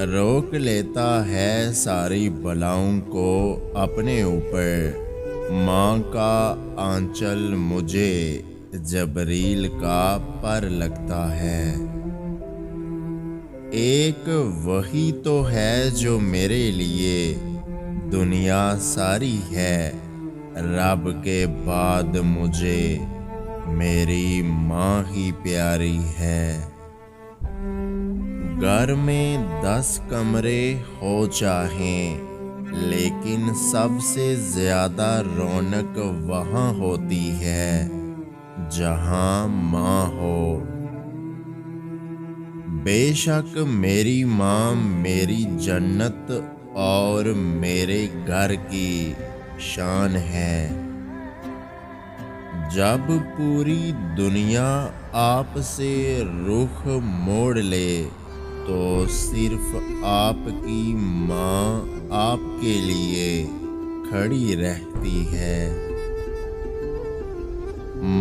روک لیتا ہے ساری بلاؤں کو اپنے اوپر۔ ماں کا آنچل مجھے جبریل کا پر لگتا ہے۔ ایک وہی تو ہے جو میرے لیے دنیا ساری ہے۔ رب کے بعد مجھے میری ماں ہی پیاری ہے۔ گھر میں 10 کمرے ہو چاہیں، لیکن سب سے زیادہ رونق وہاں ہوتی ہے جہاں ماں ہو۔ بے شک میری ماں میری جنت اور میرے گھر کی شان ہے۔ جب پوری دنیا آپ سے رخ موڑ لے تو صرف آپ کی ماں آپ کے لیے کھڑی رہتی ہے۔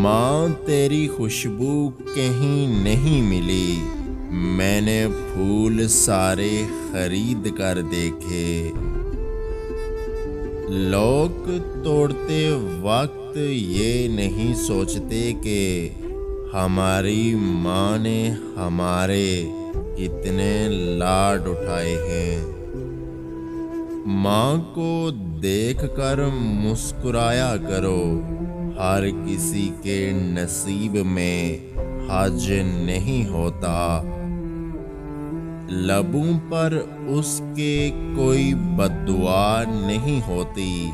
ماں تیری خوشبو کہیں نہیں ملی، میں نے پھول سارے خرید کر دیکھے۔ لوگ توڑتے وقت یہ نہیں سوچتے کہ ہماری ماں نے ہمارے کتنے لاڈ اٹھائے ہیں۔ ماں کو دیکھ کر مسکرایا کرو، ہر کسی کے نصیب میں حج نہیں ہوتا۔ لبوں پر اس کے کوئی بد دعا نہیں ہوتی،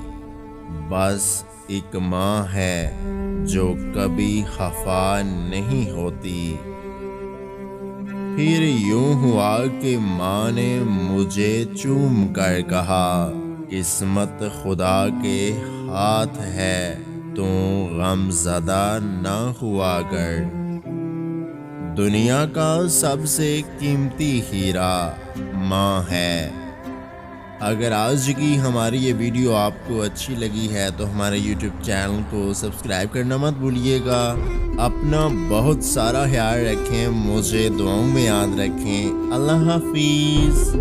بس ایک ماں ہے جو کبھی خفا نہیں ہوتی۔ پھر یوں ہوا کہ ماں نے مجھے چوم کر کہا، قسمت خدا کے ہاتھ ہے، تو غم زدہ نہ ہوا کر۔ دنیا کا سب سے قیمتی ہیرا ماں ہے۔ اگر آج کی ہماری یہ ویڈیو آپ کو اچھی لگی ہے تو ہمارے یوٹیوب چینل کو سبسکرائب کرنا مت بھولیے گا۔ اپنا بہت سارا خیال رکھیں، مجھے دعاؤں میں یاد رکھیں۔ اللہ حافظ۔